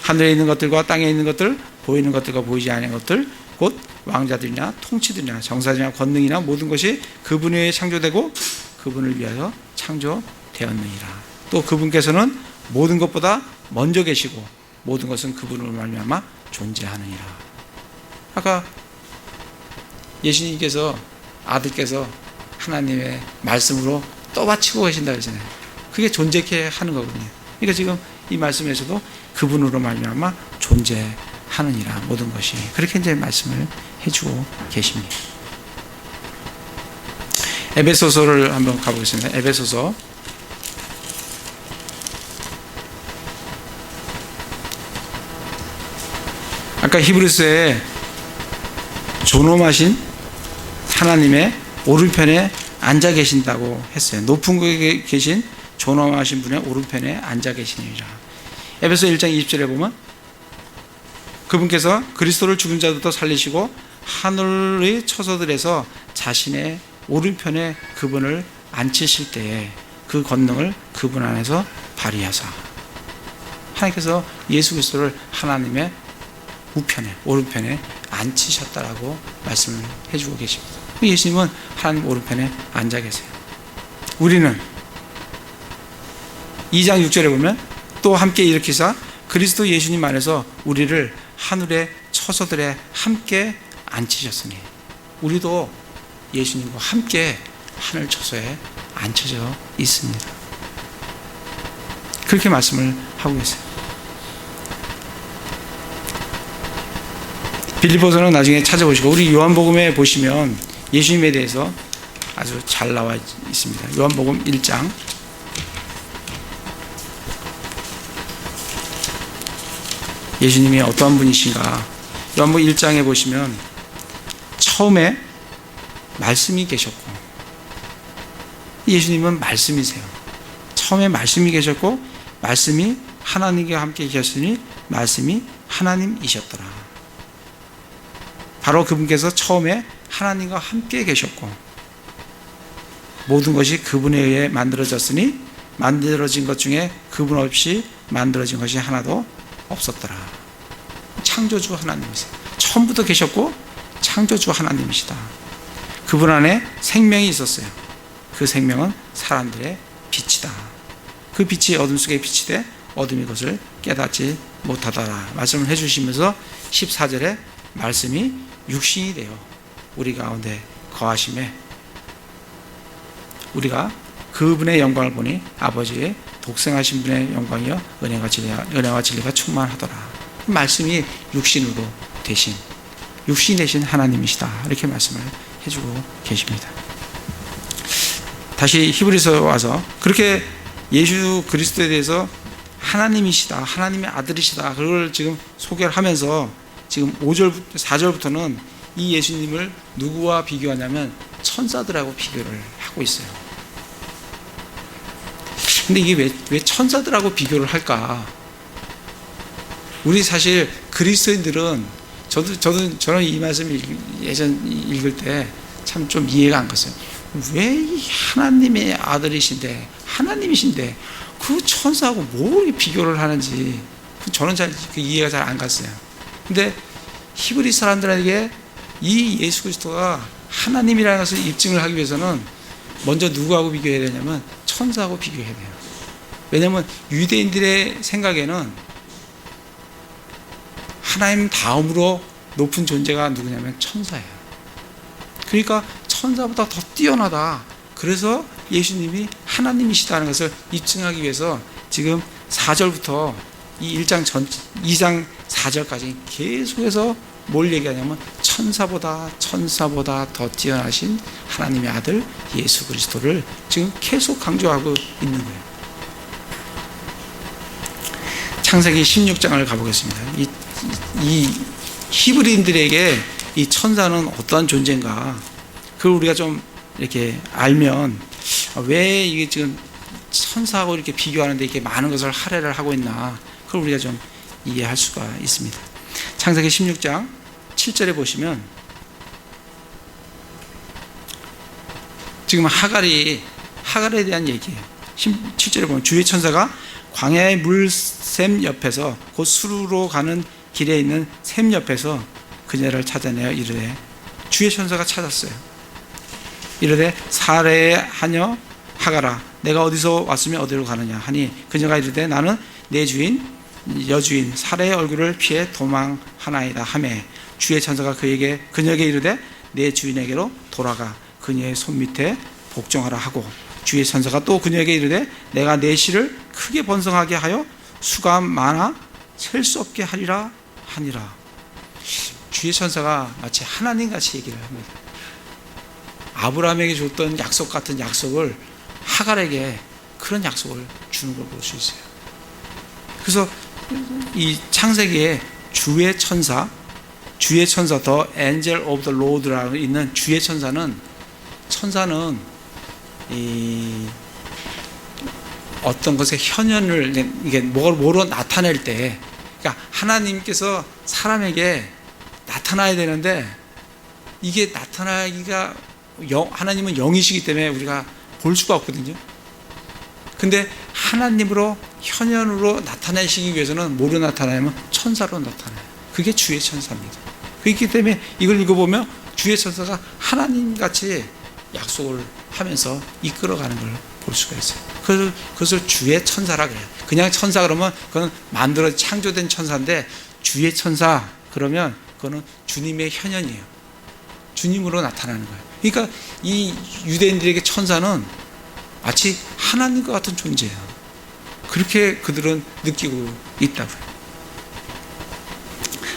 하늘에 있는 것들과 땅에 있는 것들, 보이는 것들과 보이지 않는 것들, 곧 왕자들이나 통치들이나 정사들이나 권능이나 모든 것이 그분 외에 창조되고 그분을 위하여 창조되었느니라. 또 그분께서는 모든 것보다 먼저 계시고 모든 것은 그분으로 말미암아 존재하느니라. 아까 예수님께서 아들께서 하나님의 말씀으로 떠받치고 계신다 그러잖아요. 그게 존재케 하는 거거든요. 그러니까 지금 이 말씀에서도 그분으로 말미암아 존재하느니라 모든 것이, 그렇게 이제 말씀을 해주고 계십니다. 에베소서를 한번 가보겠습니다. 에베소서 아까 히브리서에 존엄하신 하나님의 오른편에 앉아 계신다고 했어요. 높은 곳에 계신 존엄하신 분의 오른편에 앉아 계시니라. 에베소 1장 20절에 보면 그분께서 그리스도를 죽은 자들도 살리시고 하늘의 처소들에서 자신의 오른편에 그분을 앉히실 때에 그 권능을 그분 안에서 발휘하사, 하나님께서 예수 그리스도를 하나님의 우편에 오른편에 앉히셨다라고 말씀을 해주고 계십니다. 예수님은 하나님 오른편에 앉아 계세요. 우리는 2장 6절에 보면 또 함께 일으키사 그리스도 예수님 안에서 우리를 하늘의 처소들에 함께 앉히셨으니, 우리도 예수님과 함께 하늘 처소에 앉혀져 있습니다. 그렇게 말씀을 하고 계세요. 빌립보서는 나중에 찾아보시고, 우리 요한복음에 보시면 예수님에 대해서 아주 잘 나와 있습니다. 요한복음 1장 예수님이 어떠한 분이신가. 요한복음 1장에 보시면 처음에 말씀이 계셨고, 예수님은 말씀이세요. 처음에 말씀이 계셨고 말씀이 하나님과 함께 계셨으니 말씀이 하나님이셨더라. 바로 그분께서 처음에 하나님과 함께 계셨고 모든 것이 그분에 의해 만들어졌으니 만들어진 것 중에 그분 없이 만들어진 것이 하나도 없었더라. 창조주 하나님이세요. 처음부터 계셨고 창조주 하나님이시다. 그분 안에 생명이 있었어요. 그 생명은 사람들의 빛이다. 그 빛이 어둠 속에 빛이 돼 어둠이 그것을 깨닫지 못하더라 말씀을 해주시면서 14절에 말씀이 육신이 되어 우리 가운데 거하심에 우리가 그분의 영광을 보니 아버지의 독생하신 분의 영광이여 은혜와 진리가 충만하더라. 말씀이 육신으로 되신, 육신이 되신 하나님이시다. 이렇게 말씀을 해주고 계십니다. 다시 히브리서 와서 그렇게 예수 그리스도에 대해서 하나님이시다, 하나님의 아들이시다, 그걸 지금 소개를 하면서 지금 4절부터는 이 예수님을 누구와 비교하냐면 천사들하고 비교를 하고 있어요. 근데 이게 왜 천사들하고 비교를 할까? 우리 사실 그리스도인들은 저는 이 말씀을 예전 읽을 때 참 좀 이해가 안 갔어요. 왜 하나님의 아들이신데, 하나님이신데 그 천사하고 뭐 이렇게 비교를 하는지 저는 그 이해가 잘 안 갔어요. 근데 히브리 사람들에게 이 예수 그리스도가 하나님이라는 것을 입증을 하기 위해서는 먼저 누구하고 비교해야 되냐면 천사하고 비교해야 돼요. 왜냐하면 유대인들의 생각에는 하나님 다음으로 높은 존재가 누구냐면 천사예요. 그러니까 천사보다 더 뛰어나다. 그래서 예수님이 하나님이시다는 것을 입증하기 위해서 지금 4절부터 이 2장 4절까지 계속해서 뭘 얘기하냐면 천사보다 더 뛰어나신 하나님의 아들 예수 그리스도를 지금 계속 강조하고 있는 거예요. 창세기 16장을 가보겠습니다. 이 히브리인들에게 이 천사는 어떠한 존재인가, 그걸 우리가 좀 이렇게 알면 왜 이게 지금 천사하고 이렇게 비교하는데 이렇게 많은 것을 할애를 하고 있나, 그걸 우리가 좀 이해할 수가 있습니다. 창세기 16장 7절에 보시면 지금 하갈에 대한 얘기예요. 7절에 보면 주의 천사가 광야의 물샘 옆에서 곧 수루로 가는 길에 있는 샘 옆에서 그녀를 찾아내어 이르되, 주의 천사가 찾았어요. 이르되 사레의 하녀 하갈아, 내가 어디서 왔으며 어디로 가느냐 하니, 그녀가 이르되 나는 내 주인 여주인 사레의 얼굴을 피해 도망하나이다 하매, 주의 천사가 그녀에게 이르되 내 주인에게로 돌아가 그녀의 손밑에 복종하라 하고, 주의 천사가 또 그녀에게 이르되 내가 내 씨를 크게 번성하게 하여 수가 많아 셀 수 없게 하리라 하니라. 주의 천사가 마치 하나님같이 얘기를 합니다. 아브라함에게 줬던 약속 같은 약속을 하갈에게 그런 약속을 주는 걸 볼 수 있어요. 그래서 이 창세기에 주의 천사 더 Angel of the Lord라고 있는 주의 천사는 이 어떤 것의 현현을 이게 뭐로 나타낼 때, 그러니까 하나님께서 사람에게 나타나야 되는데 이게 나타나기가 하나님은 영이시기 때문에 우리가 볼 수가 없거든요. 근데 하나님으로 현현으로 나타내시기 위해서는 뭐로 나타나냐면 천사로 나타나요. 그게 주의 천사입니다. 그렇기 때문에 이걸 읽어보면 주의 천사가 하나님같이 약속을 하면서 이끌어가는 걸 볼 수가 있어요. 그것을 주의 천사라 그래요. 그냥 천사 그러면 그건 창조된 천사인데, 주의 천사 그러면 그거는 주님의 현현이에요. 주님으로 나타나는 거예요. 그러니까 이 유대인들에게 천사는 마치 하나님과 같은 존재예요. 그렇게 그들은 느끼고 있다고요.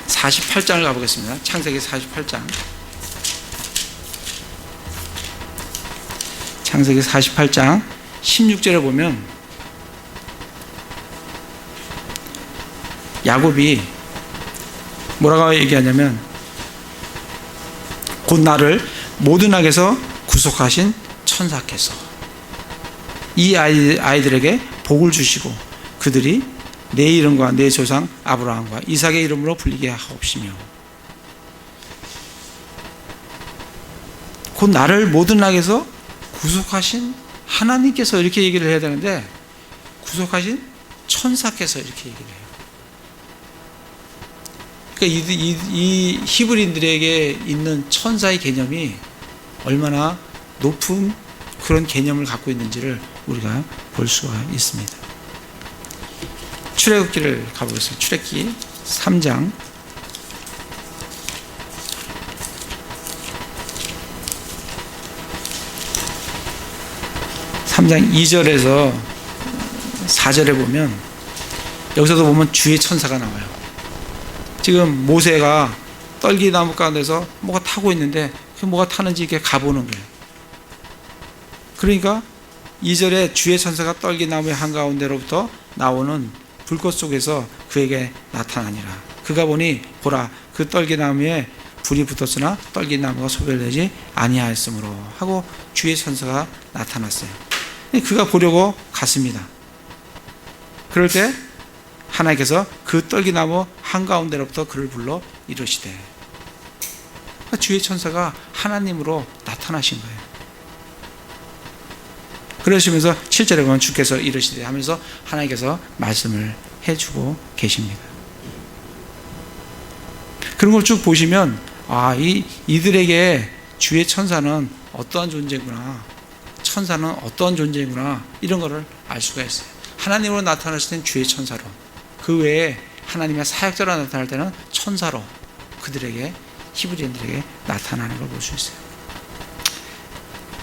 48장을 가보겠습니다. 창세기 48장. 창세기 48장 16절에 보면 야곱이 뭐라고 얘기하냐면, 곧 나를 모든 악에서 구속하신 천사께서 이 아이들에게 복을 주시고 그들이 내 이름과 내 조상 아브라함과 이삭의 이름으로 불리게 하옵시며, 곧 나를 모든 악에서 구속하신 하나님께서 이렇게 얘기를 해야 되는데, 구속하신 천사께서 이렇게 얘기를 해요. 그러니까 이 히브리인들에게 있는 천사의 개념이 얼마나 높은 그런 개념을 갖고 있는지를 우리가 볼 수가 있습니다. 출애굽기를 가보겠습니다. 출애굽기 3장 2절에서 4절에 보면, 여기서도 보면 주의 천사가 나와요. 지금 모세가 떨기나무 가운데서 뭐가 타고 있는데 그 뭐가 타는지 이렇게 가보는 거예요. 그러니까 2절에 주의 천사가 떨기나무의 한가운데로부터 나오는 불꽃 속에서 그에게 나타나니라. 그가 보니 보라, 그 떨기나무에 불이 붙었으나 떨기나무가 소멸되지 아니하였으므로 하고 주의 천사가 나타났어요. 그가 보려고 갔습니다. 그럴 때 하나님께서 그 떨기나무 한가운데로부터 그를 불러 이르시되, 주의 천사가 하나님으로 나타나신 거예요. 그러시면서 7절에 보면 주께서 이르시되 하면서 하나님께서 말씀을 해주고 계십니다. 그런 걸 쭉 보시면 이들에게 주의 천사는 어떠한 존재구나, 천사는 어떠한 존재구나, 이런 거를 알 수가 있어요. 하나님으로 나타났을 때는 주의 천사로, 그 외에 하나님의 사역자로 나타날 때는 천사로 그들에게, 히브리인들에게 나타나는 걸 볼 수 있어요.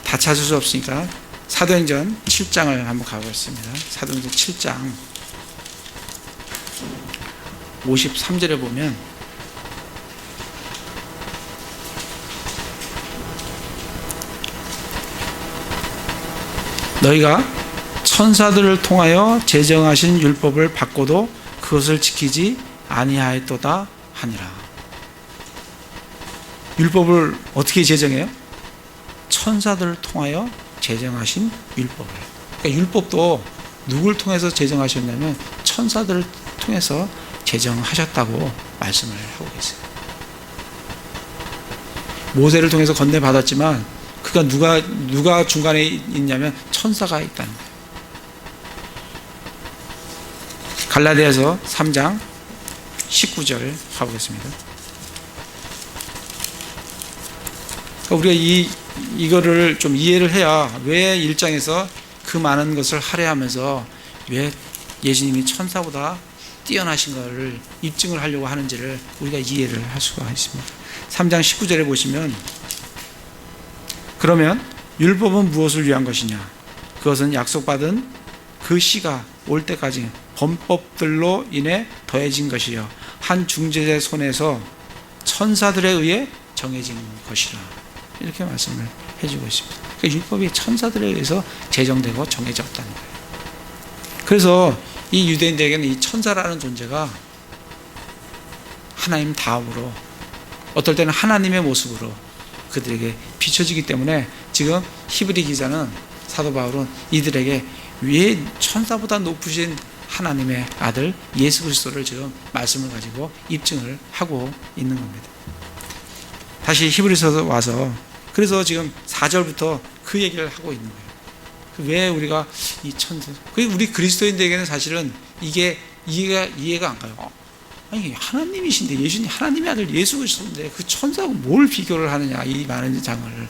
다 찾을 수 없으니까 사도행전 7장을 한번 가보겠습니다. 사도행전 7장 53절에 보면 너희가 천사들을 통하여 제정하신 율법을 받고도 그것을 지키지 아니하였도다 하니라. 율법을 어떻게 제정해요? 천사들을 통하여 제정하신 율법을. 그러니까 율법도 누굴 통해서 제정하셨냐면 천사들을 통해서 제정하셨다고 말씀을 하고 계세요. 모세를 통해서 건네받았지만 그가 누가 중간에 있냐면 천사가 있다는 거예요. 갈라디아서 3장 19절 가보겠습니다. 우리가 이거를 좀 이해를 해야 왜 1장에서 그 많은 것을 할애하면서 왜 예수님이 천사보다 뛰어나신 것을 입증을 하려고 하는지를 우리가 이해를 할 수가 있습니다. 3장 19절에 보시면, 그러면 율법은 무엇을 위한 것이냐? 그것은 약속받은 그 시가 올 때까지 범법들로 인해 더해진 것이요 한 중재자의 손에서 천사들에 의해 정해진 것이라. 이렇게 말씀을 해주고 있습니다. 그러니까 율법이 천사들에 의해서 제정되고 정해졌다는 거예요. 그래서 이 유대인들에게는 이 천사라는 존재가 하나님 다음으로, 어떨 때는 하나님의 모습으로 그들에게 비춰지기 때문에 지금 히브리 기자는, 사도 바울은 이들에게 왜 천사보다 높으신 하나님의 아들 예수 그리스도를 지금 말씀을 가지고 입증을 하고 있는 겁니다. 다시 히브리서로 와서, 그래서 지금 4절부터 그 얘기를 하고 있는 거예요. 왜 우리가 이 천사, 우리 그리스도인들에게는 사실은 이게 이해가 안 가요. 아니, 하나님이신데, 예수님 하나님의 아들 예수 그리스도인데 그 천사하고 뭘 비교를 하느냐, 이 많은 장을.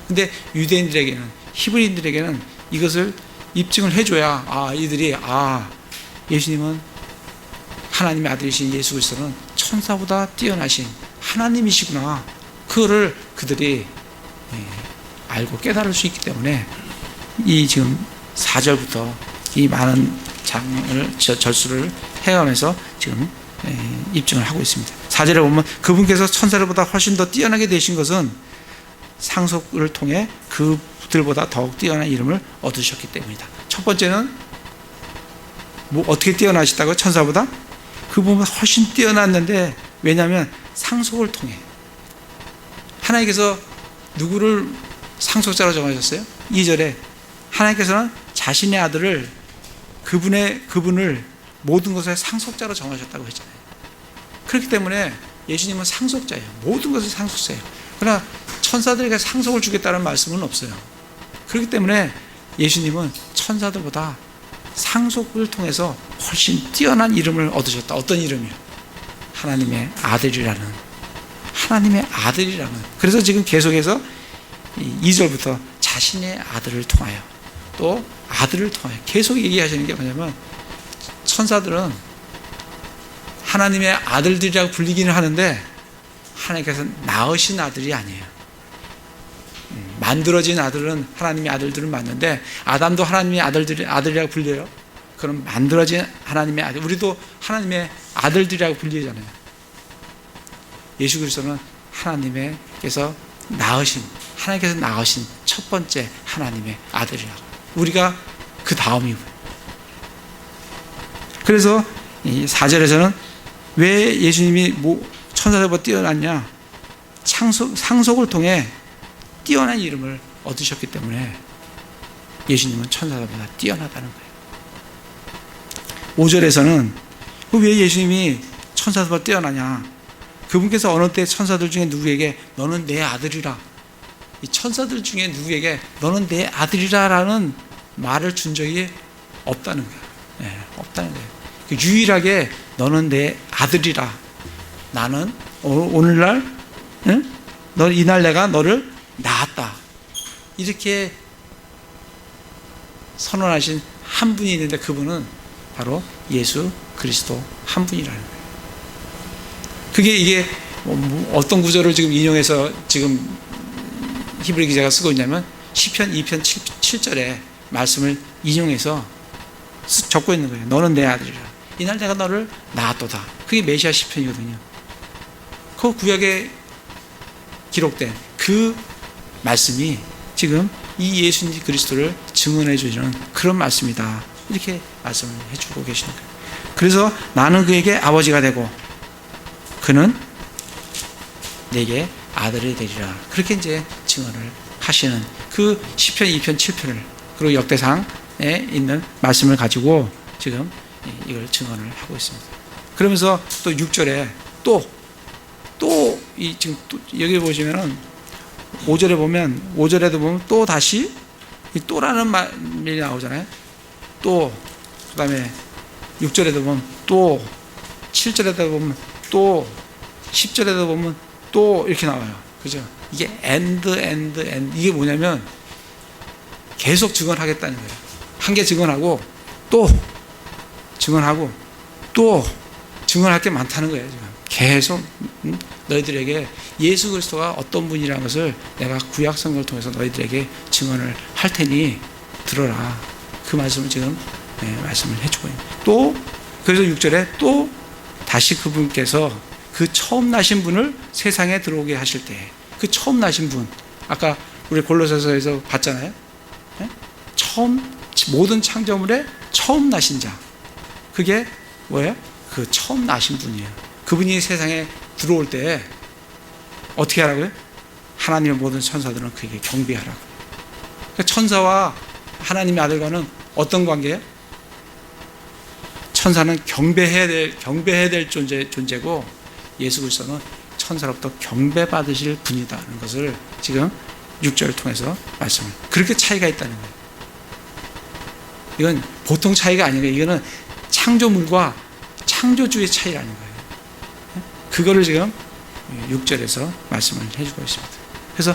근데 유대인들에게는, 히브리인들에게는 이것을 입증을 해줘야 이들이 예수님은, 하나님의 아들이신 예수 그리스도는 천사보다 뛰어나신 하나님이시구나, 그거를 그들이 알고 깨달을 수 있기 때문에 이 지금 4절부터 이 많은 장을, 절수를 해가면서 지금 입증을 하고 있습니다. 4절에 보면 그분께서 천사들보다 훨씬 더 뛰어나게 되신 것은 상속을 통해 그들보다 더욱 뛰어난 이름을 얻으셨기 때문이다. 첫 번째는 어떻게 뛰어나시다고? 천사보다? 그분보다 훨씬 뛰어났는데, 왜냐하면 상속을 통해 하나님께서 누구를 상속자로 정하셨어요? 2절에 하나님께서는 자신의 아들을, 그분을 모든 것의 상속자로 정하셨다고 했잖아요. 그렇기 때문에 예수님은 상속자예요. 모든 것의 상속자예요. 그러나 천사들에게 상속을 주겠다는 말씀은 없어요. 그렇기 때문에 예수님은 천사들보다 상속을 통해서 훨씬 뛰어난 이름을 얻으셨다. 어떤 이름이요? 하나님의 아들이라는. 그래서 지금 계속해서 2절부터 자신의 아들을 통하여, 또 아들을 통하여 계속 얘기하시는 게 뭐냐면, 천사들은 하나님의 아들들이라고 불리기는 하는데 하나님께서 낳으신 아들이 아니에요. 만들어진 아들은 하나님의 아들들은 맞는데, 아담도 하나님의 아들이라고 불려요. 그럼 만들어진 하나님의 아들, 우리도 하나님의 아들들이라고 불리잖아요. 예수 그리스도는 하나님께서 낳으신 첫 번째 하나님의 아들이라고. 우리가 그 다음이고요. 그래서 이 4절에서는 왜 예수님이 천사들보다 뛰어났냐? 상속을 통해 뛰어난 이름을 얻으셨기 때문에 예수님은 천사들보다 뛰어나다는 거예요. 5절에서는 왜 예수님이 천사들보다 뛰어나냐? 그분께서 어느 때 천사들 중에 누구에게 너는 내 아들이라, 이 천사들 중에 누구에게 너는 내 아들이라 라는 말을 준 적이 없다는 거예요. 네, 없다는 거예요. 유일하게 너는 내 아들이라, 나는 오늘날 이날 내가 너를 낳았다, 이렇게 선언하신 한 분이 있는데 그분은 바로 예수 그리스도 한 분이라는 거예요. 이게 어떤 구절을 지금 인용해서 지금 히브리 기자가 쓰고 있냐면 시편 2편 7절에 말씀을 인용해서 적고 있는 거예요. 너는 내 아들이라, 이날 내가 너를 낳았도다. 그게 메시아 시편이거든요. 그 구약에 기록된 그 말씀이 지금 이 예수 그리스도를 증언해 주시는 그런 말씀이다, 이렇게 말씀을 해주고 계시는 거예요. 그래서 나는 그에게 아버지가 되고 그는 내게 아들이 되리라, 그렇게 이제 증언을 하시는 그 시편 2편 7편을 그리고 역대상에 있는 말씀을 가지고 지금 이걸 증언을 하고 있습니다. 그러면서 또 6절에 지금 여기 보시면은 5절에도 보면 또 다시 이 또라는 말이 나오잖아요. 또, 그 다음에 6절에도 보면 또, 7절에도 보면 또, 10절에도 보면 또 이렇게 나와요. 그죠? 이게 and 이게 뭐냐면 계속 증언하겠다는 거예요. 한 개 증언하고 또 증언하고 또 증언할 게 많다는 거예요. 지금 계속 너희들에게 예수 그리스도가 어떤 분이라는 것을 내가 구약 성경을 통해서 너희들에게 증언을 할 테니 들어라, 그 말씀을 지금 말씀을 해주고 있는. 또 그래서 6절에 또 다시 그분께서 그 처음 나신 분을 세상에 들어오게 하실 때, 그 처음 나신 분, 아까 우리 골로새서에서 봤잖아요. 모든 창조물의 처음 나신 자, 그게 뭐예요? 그 처음 나신 분이에요. 그분이 세상에 들어올 때 어떻게 하라고요? 하나님의 모든 천사들은 그에게 경배하라고. 그러니까 천사와 하나님의 아들과는 어떤 관계예요? 천사는 경배해야 될 존재고 예수 그리스도는 천사로부터 경배받으실 분이다는 것을 지금 6절을 통해서 말씀을, 그렇게 차이가 있다는 거예요. 이건 보통 차이가 아니에요. 이거는 창조물과 창조주의 차이라는 거예요. 그거를 지금 6절에서 말씀을 해주고 있습니다. 그래서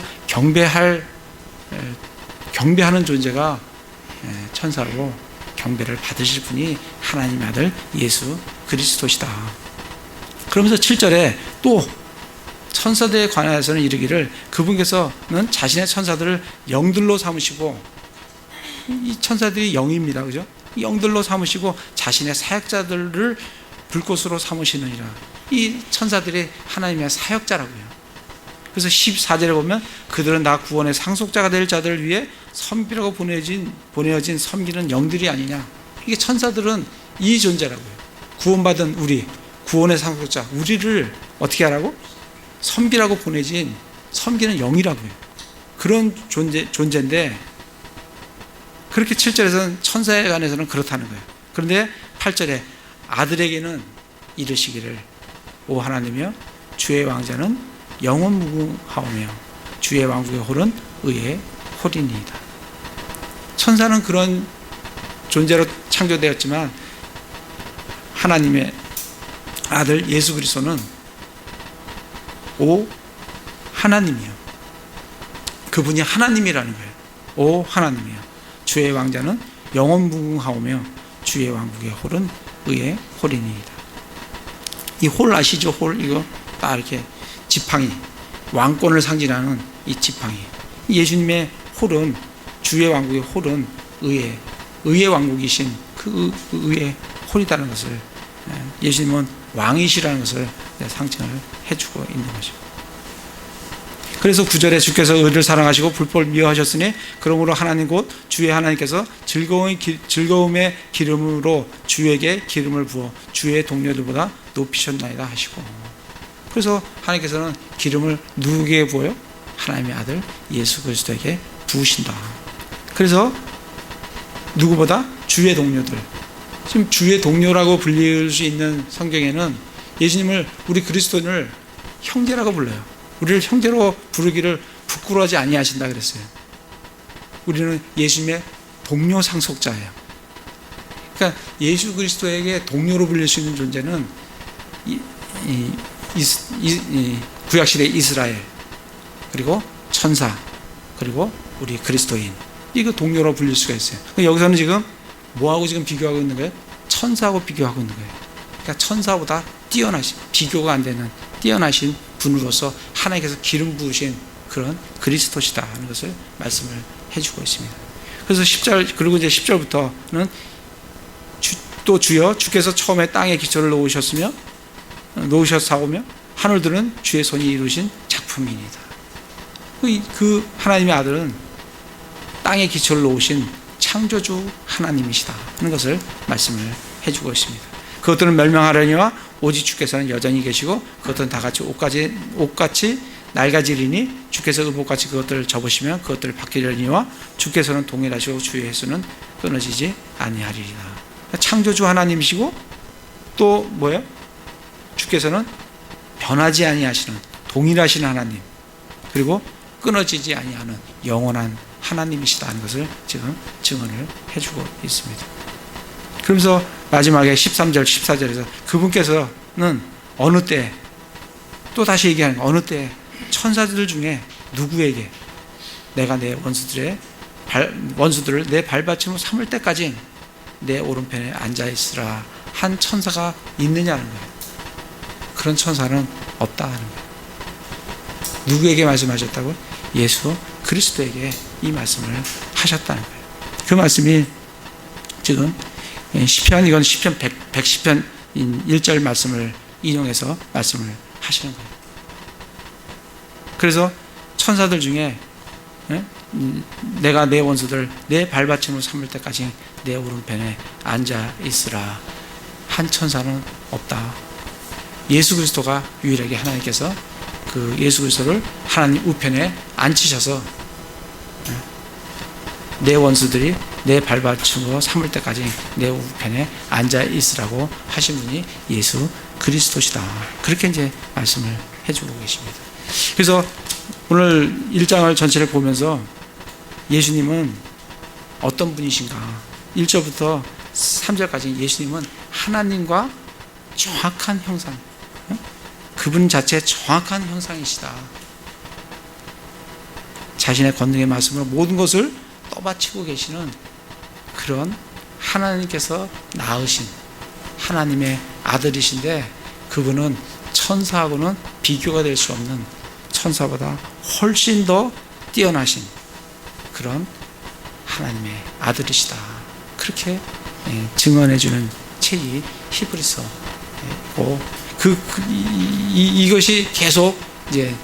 경배하는 존재가 천사로 경배를 받으실 분이 하나님의 아들 예수 그리스도시다. 그러면서 7절에 또 천사들에 관해서는 이르기를 그분께서는 자신의 천사들을 영들로 삼으시고, 이 천사들이 영입니다. 그죠? 영들로 삼으시고 자신의 사역자들을 불꽃으로 삼으시느니라. 이 천사들이 하나님의 사역자라고요. 그래서 14절에 보면 그들은 나 구원의 상속자가 될 자들을 위해 선비라고 보내어진 섬기는 영들이 아니냐. 이게 천사들은 이 존재라고요. 구원받은 우리, 구원의 상속자, 우리를 어떻게 하라고? 선비라고 보내진 섬기는 영이라고요. 그런 존재인데, 그렇게 7절에서는 천사에 관해서는 그렇다는 거예요. 그런데 8절에 아들에게는 이르시기를 오 하나님이여 주의 왕자는 영원 무궁하오며 주의 왕국의 홀은 의의 홀이니이다. 천사는 그런 존재로 창조되었지만 하나님의 아들 예수 그리스도는 오 하나님이요, 그분이 하나님이라는 거예요. 오 하나님이요 주의 왕자는 영원 무궁하오며 주의 왕국의 홀은 의의 홀이니이다. 이 홀 아시죠? 홀, 이거 딱 이렇게 지팡이, 왕권을 상징하는 이 지팡이. 예수님의 홀은, 주의 왕국의 홀은 의의 왕국이신 그 의의 홀이라는 것을, 예수님은 왕이시라는 것을 상징을 해주고 있는 거죠. 그래서 9절에 주께서 의를 사랑하시고 불법을 미워하셨으니 그러므로 하나님 곧 주의 하나님께서 즐거움의 기름으로 주에게 기름을 부어 주의 동료들보다 높이셨나이다 하시고, 그래서 하나님께서는 기름을 누구에게 부어요? 하나님의 아들 예수 그리스도에게 부으신다. 그래서 누구보다 주의 동료들, 지금 주의 동료라고 불릴 수 있는 성경에는 예수님을, 우리 그리스도인을 형제라고 불러요. 우리를 형제로 부르기를 부끄러워하지 아니하신다 그랬어요. 우리는 예수님의 동료 상속자예요. 그러니까 예수 그리스도에게 동료로 불릴 수 있는 존재는 구약시대의 이스라엘, 그리고 천사, 그리고 우리 그리스도인, 이거 동료로 불릴 수가 있어요. 여기서는 지금 뭐하고 지금 비교하고 있는 거예요? 천사하고 비교하고 있는 거예요. 그러니까 천사보다 뛰어나신, 비교가 안 되는 뛰어나신 분으로서 하나님께서 기름 부으신 그런 그리스도시다 하는 것을 말씀을 해주고 있습니다. 그래서 10절, 그리고 이제 10절부터는 또 주여 주께서 처음에 땅에 기초를 놓으셨사오며 하늘들은 주의 손이 이루신 작품이니이다. 그 하나님의 아들은 땅에 기초를 놓으신 창조주 하나님이시다 하는 것을 말씀을 해주고 있습니다. 그것들은 멸망하려니와 오직 주께서는 여전히 계시고 그것들은 다같이 옷같이 낡아지리니 주께서 의복같이 그것들을 접으시면 그것들을 바뀌려니와 주께서는 동일하시고 주의 횟수는 끊어지지 아니하리라. 창조주 하나님이시고 또 뭐예요? 주께서는 변하지 아니하시는 동일하신 하나님, 그리고 끊어지지 아니하는 영원한 하나님이시다는 것을 지금 증언을 해주고 있습니다. 그러면서 마지막에 13절 14절에서 그분께서는 어느 때, 또 다시 얘기하는 거, 어느 때 천사들 중에 누구에게 내가 내 원수들을 내 발받침으로 삼을 때까지 내 오른편에 앉아있으라 한 천사가 있느냐는 거예요. 그런 천사는 없다 하는 거예요. 누구에게 말씀하셨다고? 예수 그리스도에게 이 말씀을 하셨다는 거예요. 그 말씀이 지금 시편, 이건 시편 110편 1절 말씀을 인용해서 말씀을 하시는 거예요. 그래서 천사들 중에 내가 내 원수들 내 발받침으로 삼을 때까지 내 오른편에 앉아 있으라 한 천사는 없다. 예수 그리스도가 유일하게 하나님께서 그 예수 그리스도를 하나님 우편에 앉히셔서 내 원수들이 내 발받침으로 삼을 때까지 내 우편에 앉아 있으라고 하신 분이 예수 그리스도시다. 그렇게 이제 말씀을 해주고 계십니다. 그래서 오늘 1장을 전체를 보면서 예수님은 어떤 분이신가? 1절부터 3절까지 예수님은 하나님과 정확한 형상, 그분 자체의 정확한 형상이시다. 자신의 권능의 말씀으로 모든 것을 떠받치고 계시는 그런 하나님께서 낳으신 하나님의 아들이신데, 그분은 천사하고는 비교가 될 수 없는, 천사보다 훨씬 더 뛰어나신 그런 하나님의 아들이시다. 그렇게 증언해주는 책이 히브리서고, 이것이 계속 이제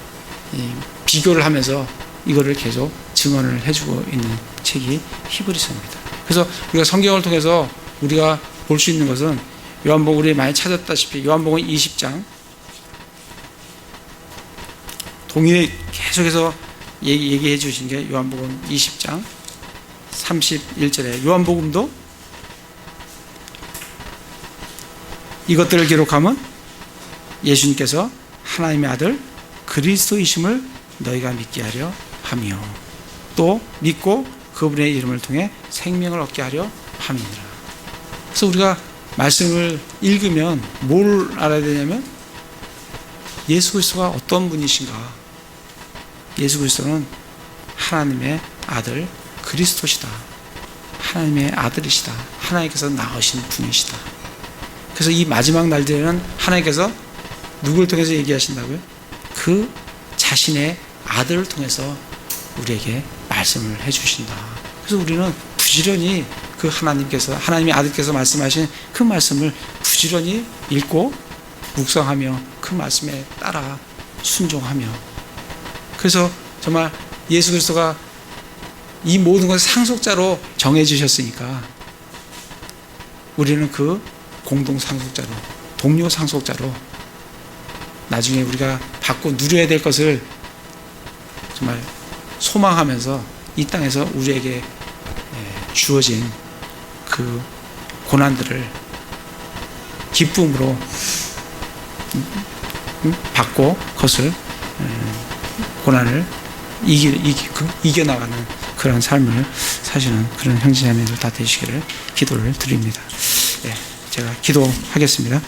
비교를 하면서 이거를 계속 증언을 해주고 있는 책이 히브리서입니다. 그래서 우리가 성경을 통해서 우리가 볼 수 있는 것은 요한복음, 우리 많이 찾았다시피 요한복음 20장 동일히 계속해서 얘기해 주신 게 요한복음 20장 31절에 요한복음도 이것들을 기록하면 예수님께서 하나님의 아들 그리스도이심을 너희가 믿게 하려 하며 또 믿고 그분의 이름을 통해 생명을 얻게 하려 함이니라. 그래서 우리가 말씀을 읽으면 뭘 알아야 되냐면 예수 그리스도가 어떤 분이신가. 예수 그리스도는 하나님의 아들 그리스도시다. 하나님의 아들이시다. 하나님께서 낳으신 분이시다. 그래서 이 마지막 날들에는 하나님께서 누구를 통해서 얘기하신다고요? 그 자신의 아들을 통해서 우리에게 말씀을 해주신다. 그래서 우리는 부지런히 그 하나님의 아들께서 말씀하신 그 말씀을 부지런히 읽고 묵상하며 그 말씀에 따라 순종하며, 그래서 정말 예수 그리스도가 이 모든 것을 상속자로 정해주셨으니까 우리는 그 공동 상속자로, 동료 상속자로 나중에 우리가 받고 누려야 될 것을 정말 소망하면서 이 땅에서 우리에게 주어진 그 고난들을 기쁨으로 받고 그것을 고난을 이겨나가는 그런 삶을 사시는 그런 형제자매들 다 되시기를 기도를 드립니다. 제가 기도하겠습니다.